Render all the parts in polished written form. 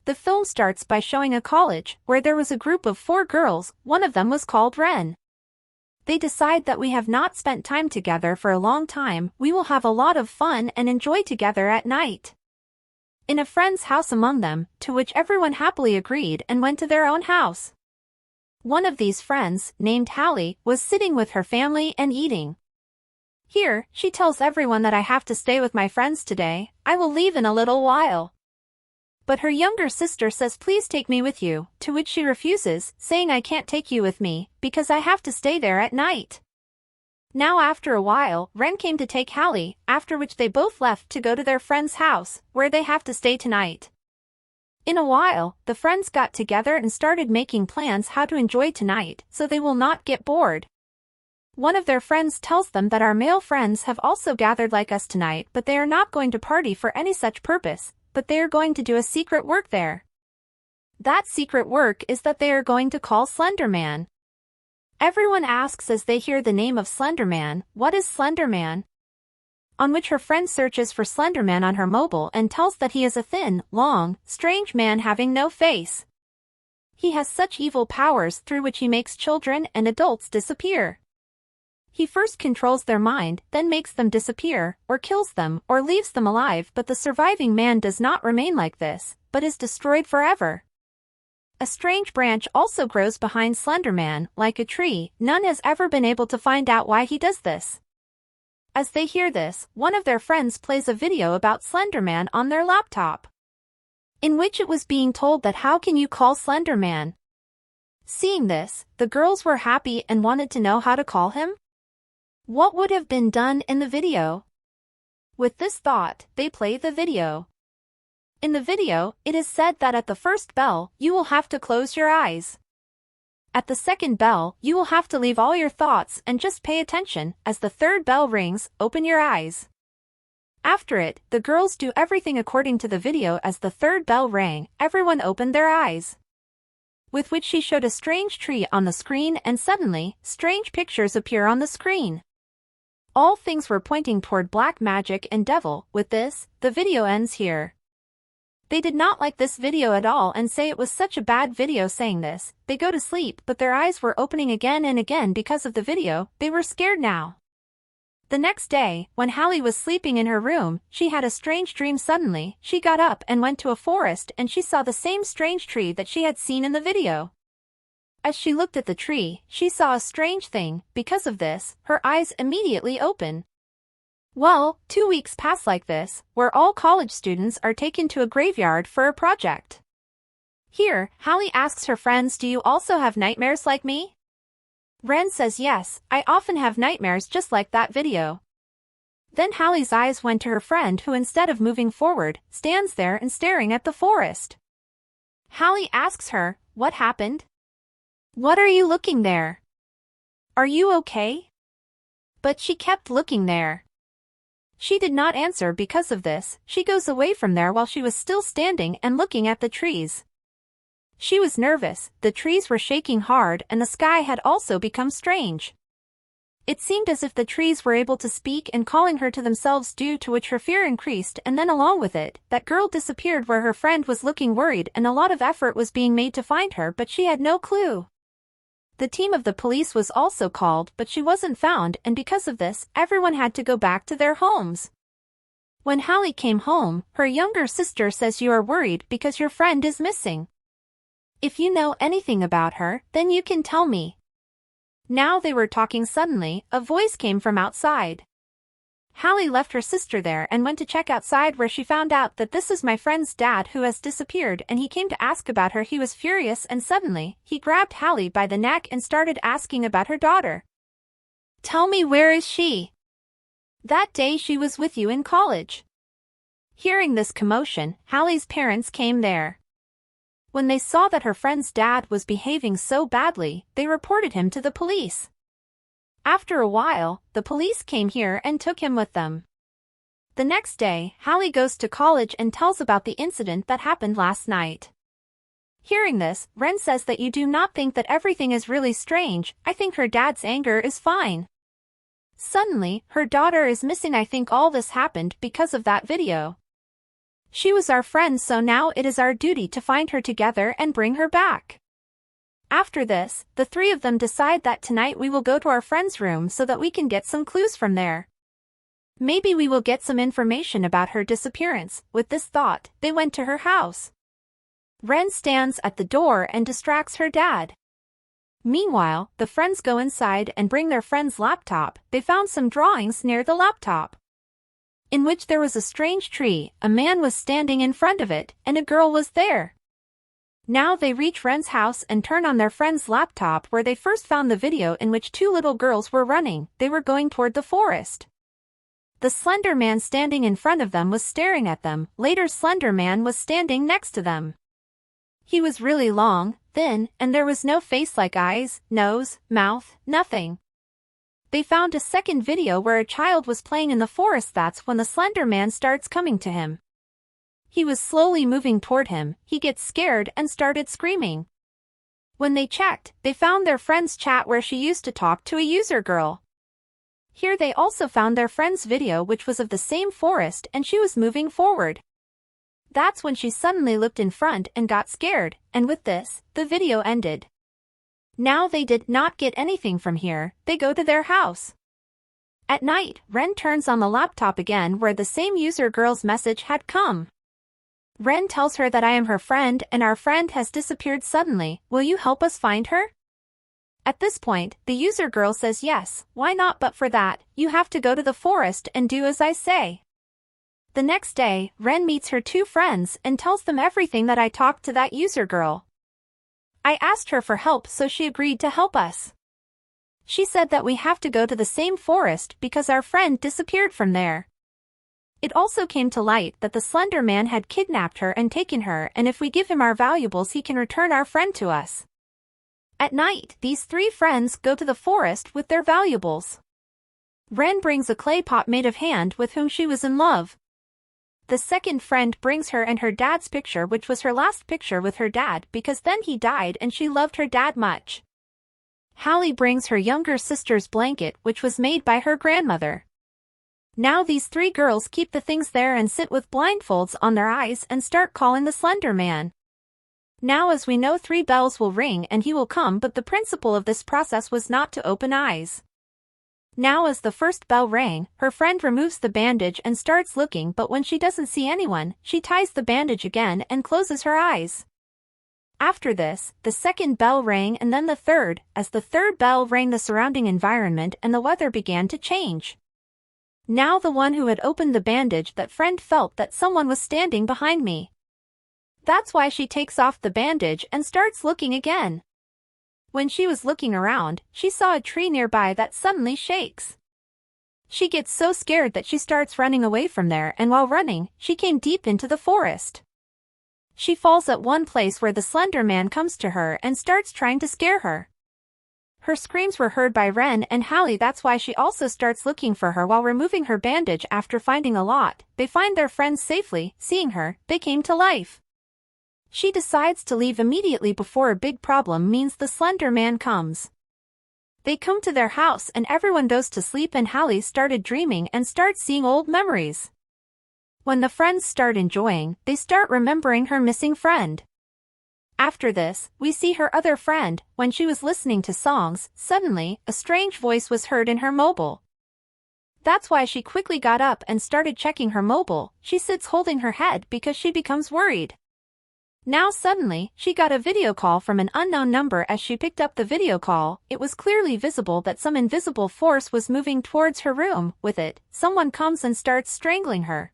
The film starts by showing a college where there was a group of 4 girls, one of them was called Ren. They decide that we have not spent time together for a long time, we will have a lot of fun and enjoy together at night. In a friend's house among them, to which everyone happily agreed and went to their own house. One of these friends, named Hallie, was sitting with her family and eating. Here, she tells everyone that I have to stay with my friends today, I will leave in a little while. But her younger sister says please take me with you, to which she refuses, saying I can't take you with me, because I have to stay there at night. Now after a while, Ren came to take Hallie, after which they both left to go to their friend's house, where they have to stay tonight. In a while, the friends got together and started making plans how to enjoy tonight, so they will not get bored. One of their friends tells them that our male friends have also gathered like us tonight, but they are not going to party for any such purpose, but they are going to do a secret work there. That secret work is that they are going to call Slender Man. Everyone asks as they hear the name of Slender Man, what is Slender Man? On which her friend searches for Slender Man on her mobile and tells that he is a thin, long, strange man having no face. He has such evil powers through which he makes children and adults disappear. He first controls their mind, then makes them disappear, or kills them, or leaves them alive, but the surviving man does not remain like this, but is destroyed forever. A strange branch also grows behind Slender Man, like a tree, none has ever been able to find out why he does this. As they hear this, one of their friends plays a video about Slender Man on their laptop, in which it was being told that how can you call Slender Man? Seeing this, the girls were happy and wanted to know how to call him. What would have been done in the video? With this thought, they play the video. In the video, it is said that at the first bell, you will have to close your eyes. At the second bell, you will have to leave all your thoughts and just pay attention. As the third bell rings, open your eyes. After it, the girls do everything according to the video. As the third bell rang, everyone opened their eyes. With which she showed a strange tree on the screen and suddenly, strange pictures appear on the screen. All things were pointing toward black magic and devil. With this, the video ends here. They did not like this video at all and say it was such a bad video. Saying this, they go to sleep, but their eyes were opening again and again because of the video. They were scared now. The next day, when Hallie was sleeping in her room, she had a strange dream. Suddenly, she got up and went to a forest and she saw the same strange tree that she had seen in the video. As she looked at the tree, she saw a strange thing. Because of this, her eyes immediately open. Well, 2 weeks pass like this, where all college students are taken to a graveyard for a project. Here, Hallie asks her friends, do you also have nightmares like me? Ren says yes, I often have nightmares just like that video. Then Hallie's eyes went to her friend who instead of moving forward, stands there and staring at the forest. Hallie asks her, what happened? What are you looking there? Are you okay? But she kept looking there. She did not answer. Because of this, she goes away from there while she was still standing and looking at the trees. She was nervous, the trees were shaking hard and the sky had also become strange. It seemed as if the trees were able to speak and calling her to themselves, due to which her fear increased, and then along with it, that girl disappeared where her friend was looking worried and a lot of effort was being made to find her, but she had no clue. The team of the police was also called, but she wasn't found, and because of this, everyone had to go back to their homes. When Hallie came home, her younger sister says you are worried because your friend is missing. If you know anything about her, then you can tell me. Now they were talking. Suddenly, a voice came from outside. Hallie left her sister there and went to check outside, where she found out that this is my friend's dad who has disappeared, and he came to ask about her. He was furious and suddenly, he grabbed Hallie by the neck and started asking about her daughter. Tell me, where is she? That day she was with you in college. Hearing this commotion, Hallie's parents came there. When they saw that her friend's dad was behaving so badly, they reported him to the police. After a while, the police came here and took him with them. The next day, Hallie goes to college and tells about the incident that happened last night. Hearing this, Ren says that you do not think that everything is really strange, I think her dad's anger is fine. Suddenly, her daughter is missing. I think all this happened because of that video. She was our friend, so now it is our duty to find her together and bring her back. After this, the three of them decide that tonight we will go to our friend's room so that we can get some clues from there. Maybe we will get some information about her disappearance. With this thought, they went to her house. Ren stands at the door and distracts her dad. Meanwhile, the friends go inside and bring their friend's laptop. They found some drawings near the laptop, in which there was a strange tree, a man was standing in front of it, and a girl was there. Now they reach Ren's house and turn on their friend's laptop where they first found the video in which two little girls were running. They were going toward the forest. The Slender Man standing in front of them was staring at them. Later, Slender Man was standing next to them. He was really long, thin, and there was no face like eyes, nose, mouth, nothing. They found a second video where a child was playing in the forest. That's when the Slender Man starts coming to him. He was slowly moving toward him. He gets scared and started screaming. When they checked, they found their friend's chat where she used to talk to a user girl. Here they also found their friend's video, which was of the same forest, and she was moving forward. That's when she suddenly looked in front and got scared, and with this, the video ended. Now they did not get anything from here. They go to their house. At night, Ren turns on the laptop again where the same user girl's message had come. Ren tells her that I am her friend and our friend has disappeared suddenly. Will you help us find her? At this point, the user girl says yes, why not, but for that, you have to go to the forest and do as I say. The next day, Ren meets her two friends and tells them everything that I talked to that user girl. I asked her for help, so she agreed to help us. She said that we have to go to the same forest because our friend disappeared from there. It also came to light that the Slender Man had kidnapped her and taken her, and if we give him our valuables he can return our friend to us. At night, these three friends go to the forest with their valuables. Ren brings a clay pot made of hand with whom she was in love. The second friend brings her and her dad's picture, which was her last picture with her dad because then he died and she loved her dad much. Hallie brings her younger sister's blanket, which was made by her grandmother. Now these three girls keep the things there and sit with blindfolds on their eyes and start calling the Slender Man. Now, as we know, 3 bells will ring and he will come, but the principle of this process was not to open eyes. Now as the first bell rang, her friend removes the bandage and starts looking, but when she doesn't see anyone, she ties the bandage again and closes her eyes. After this, the second bell rang and then the third. As the third bell rang, the surrounding environment and the weather began to change. Now the one who had opened the bandage, that friend, felt that someone was standing behind me. That's why she takes off the bandage and starts looking again. When she was looking around, she saw a tree nearby that suddenly shakes. She gets so scared that she starts running away from there, and while running, she came deep into the forest. She falls at one place where the Slender Man comes to her and starts trying to scare her. Her screams were heard by Ren and Hallie. That's why she also starts looking for her while removing her bandage. After finding a lot, they find their friend safely. Seeing her, they came to life. She decides to leave immediately before a big problem means the Slender Man comes. They come to their house and everyone goes to sleep, and Hallie started dreaming and starts seeing old memories. When the friends start enjoying, they start remembering her missing friend. After this, we see her other friend. When she was listening to songs, suddenly, a strange voice was heard in her mobile. That's why she quickly got up and started checking her mobile. She sits holding her head because she becomes worried. Now suddenly, she got a video call from an unknown number. As she picked up the video call, it was clearly visible that some invisible force was moving towards her room. With it, someone comes and starts strangling her.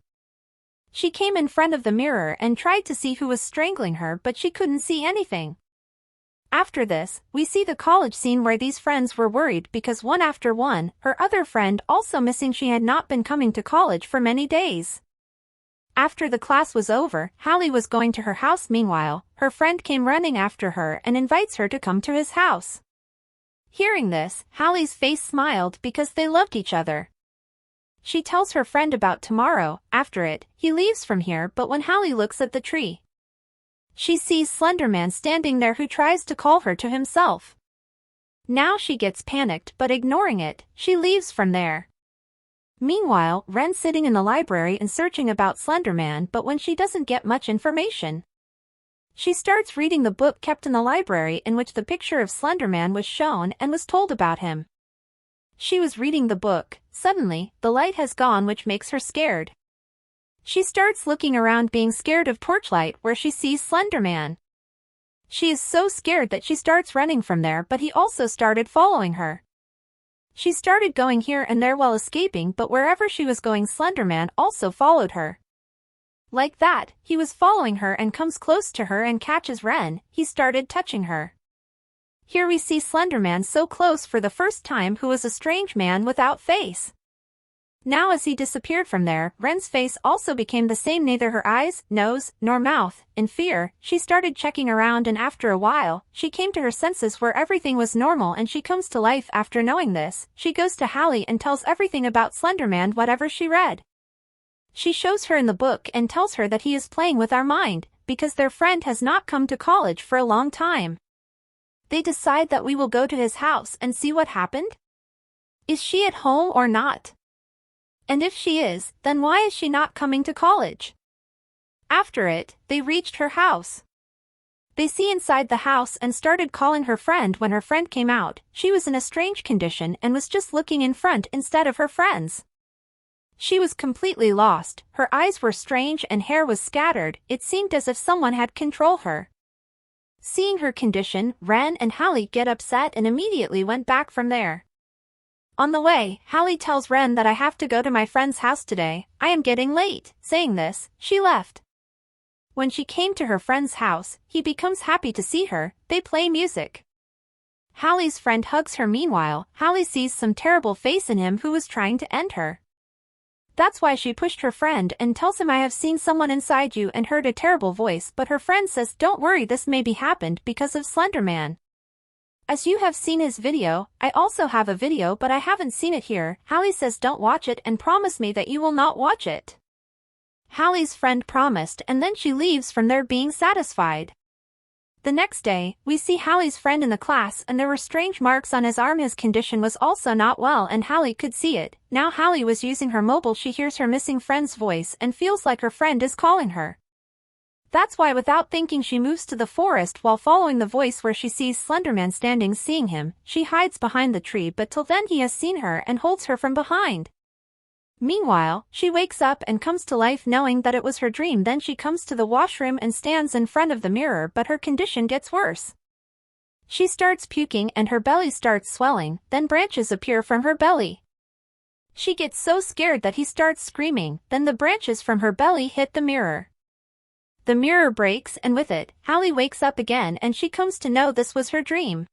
She came in front of the mirror and tried to see who was strangling her, but she couldn't see anything. After this, we see the college scene where these friends were worried because one after one, her other friend also missing. She had not been coming to college for many days. After the class was over, Hallie was going to her house. Meanwhile, her friend came running after her and invites her to come to his house. Hearing this, Hallie's face smiled because they loved each other. She tells her friend about tomorrow. After it, he leaves from here, but when Hallie looks at the tree, she sees Slender Man standing there who tries to call her to himself. Now she gets panicked, but ignoring it, she leaves from there. Meanwhile, Ren's sitting in the library and searching about Slender Man, but when she doesn't get much information, she starts reading the book kept in the library in which the picture of Slender Man was shown and was told about him. She was reading the book. Suddenly, the light has gone, which makes her scared. She starts looking around, being scared of torchlight, where she sees Slender Man. She is so scared that she starts running from there, but he also started following her. She started going here and there while escaping, but wherever she was going, Slender Man also followed her. Like that, he was following her and comes close to her and catches Ren. He started touching her. Here we see Slender Man so close for the first time, who was a strange man without face. Now as he disappeared from there, Ren's face also became the same, neither her eyes, nose, nor mouth. In fear, she started checking around, and after a while, she came to her senses where everything was normal and she comes to life. After knowing this, she goes to Hallie and tells everything about Slender Man, whatever she read. She shows her in the book and tells her that he is playing with our mind, because their friend has not come to college for a long time. They decide that we will go to his house and see what happened. Is she at home or not? And if she is, then why is she not coming to college? After it, they reached her house. They see inside the house and started calling her friend. When her friend came out, she was in a strange condition and was just looking in front instead of her friends. She was completely lost. Her eyes were strange and hair was scattered. It seemed as if someone had controlled her. Seeing her condition, Ren and Hallie get upset and immediately went back from there. On the way, Hallie tells Ren that I have to go to my friend's house today. I am getting late. Saying this, she left. When she came to her friend's house, he becomes happy to see her. They play music. Hallie's friend hugs her. Meanwhile, Hallie sees some terrible face in him who was trying to end her. That's why she pushed her friend and tells him, I have seen someone inside you and heard a terrible voice, but her friend says, don't worry, this maybe happened because of Slender Man. As you have seen his video, I also have a video, but I haven't seen it here. Hallie says don't watch it and promise me that you will not watch it. Hallie's friend promised, and then she leaves from there being satisfied. The next day, we see Hallie's friend in the class and there were strange marks on his arm. His condition was also not well and Hallie could see it. Now Hallie was using her mobile. She hears her missing friend's voice and feels like her friend is calling her. That's why without thinking she moves to the forest while following the voice where she sees Slender Man standing. Seeing him, she hides behind the tree, but till then he has seen her and holds her from behind. Meanwhile, she wakes up and comes to life knowing that it was her dream. Then she comes to the washroom and stands in front of the mirror, but her condition gets worse. She starts puking and her belly starts swelling, then branches appear from her belly. She gets so scared that he starts screaming, then the branches from her belly hit the mirror. The mirror breaks and with it, Hallie wakes up again and she comes to know this was her dream.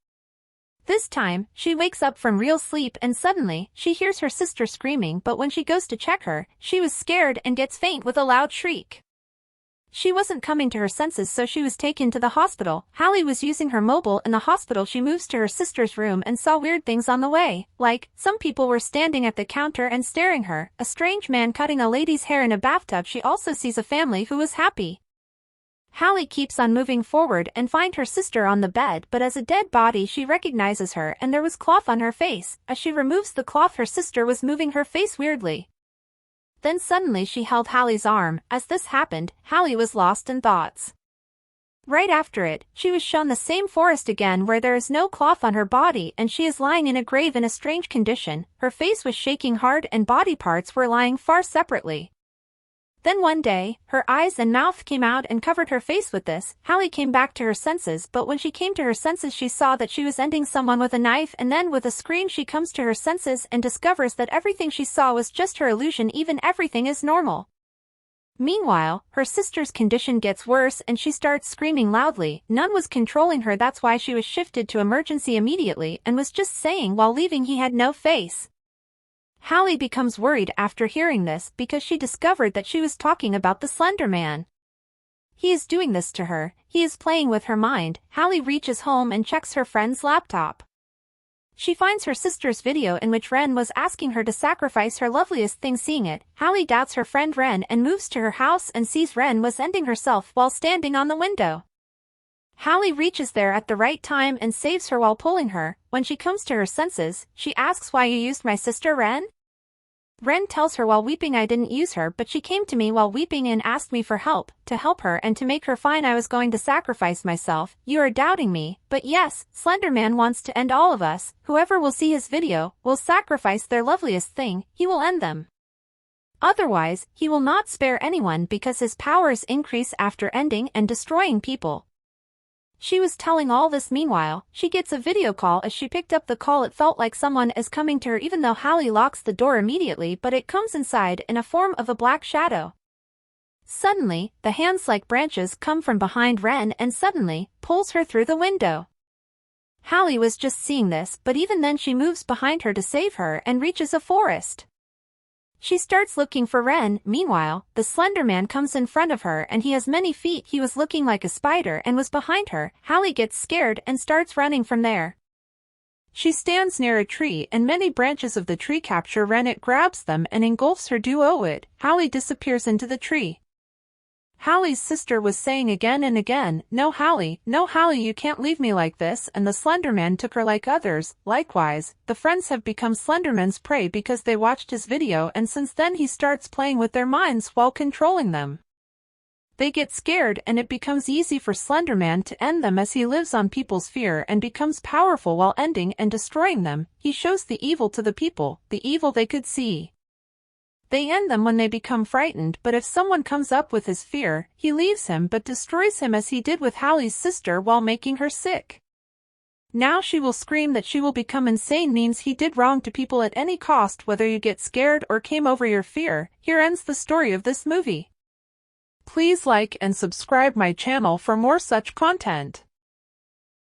This time, she wakes up from real sleep and suddenly, she hears her sister screaming, but when she goes to check her, she was scared and gets faint with a loud shriek. She wasn't coming to her senses, so she was taken to the hospital. Hallie was using her mobile in the hospital. She moves to her sister's room and saw weird things on the way, like, some people were standing at the counter and staring her, a strange man cutting a lady's hair in a bathtub. She also sees a family who was happy. Hallie keeps on moving forward and find her sister on the bed, but as a dead body she recognizes her and there was cloth on her face. As she removes the cloth, her sister was moving her face weirdly. Then suddenly she held Hallie's arm. As this happened, Hallie was lost in thoughts. Right after it, she was shown the same forest again where there is no cloth on her body and she is lying in a grave in a strange condition. Her face was shaking hard and body parts were lying far separately. Then one day, her eyes and mouth came out and covered her face with this. Hallie came back to her senses, but when she came to her senses she saw that she was ending someone with a knife, and then with a scream she comes to her senses and discovers that everything she saw was just her illusion. Even everything is normal. Meanwhile, her sister's condition gets worse and she starts screaming loudly. None was controlling her. That's why she was shifted to emergency immediately and was just saying while leaving he had no face. Hallie becomes worried after hearing this because she discovered that she was talking about the Slender Man. He is doing this to her. He is playing with her mind. Hallie reaches home and checks her friend's laptop. She finds her sister's video in which Ren was asking her to sacrifice her loveliest thing. Seeing it, Hallie doubts her friend Ren and moves to her house and sees Ren was ending herself while standing on the window. Hallie reaches there at the right time and saves her while pulling her. When she comes to her senses, she asks, why you used my sister Ren? Ren tells her while weeping I didn't use her but she came to me while weeping and asked me for help, to help her and to make her fine I was going to sacrifice myself. You are doubting me, but yes, Slender Man wants to end all of us. Whoever will see his video will sacrifice their loveliest thing, he will end them. Otherwise, he will not spare anyone because his powers increase after ending and destroying people. She was telling all this meanwhile, she gets a video call. As she picked up the call it felt like someone is coming to her even though Hallie locks the door immediately but it comes inside in a form of a black shadow. Suddenly, the hands like branches come from behind Ren and suddenly, pulls her through the window. Hallie was just seeing this but even then she moves behind her to save her and reaches a forest. She starts looking for Ren. Meanwhile, the Slender Man comes in front of her and he has many feet. He was looking like a spider and was behind her. Hallie gets scared and starts running from there. She stands near a tree and many branches of the tree capture Ren. It grabs them and engulfs her. Hallie disappears into the tree. Hallie's sister was saying again and again, no Hallie, you can't leave me like this, and the Slender Man took her like others. Likewise, the friends have become Slenderman's prey because they watched his video and since then he starts playing with their minds while controlling them. They get scared and it becomes easy for Slender Man to end them as he lives on people's fear and becomes powerful while ending and destroying them. He shows the evil to the people, the evil they could see. They end them when they become frightened but if someone comes up with his fear, he leaves him but destroys him as he did with Hallie's sister while making her sick. Now she will scream that she will become insane means he did wrong to people at any cost whether you get scared or came over your fear. Here ends the story of this movie. Please like and subscribe my channel for more such content.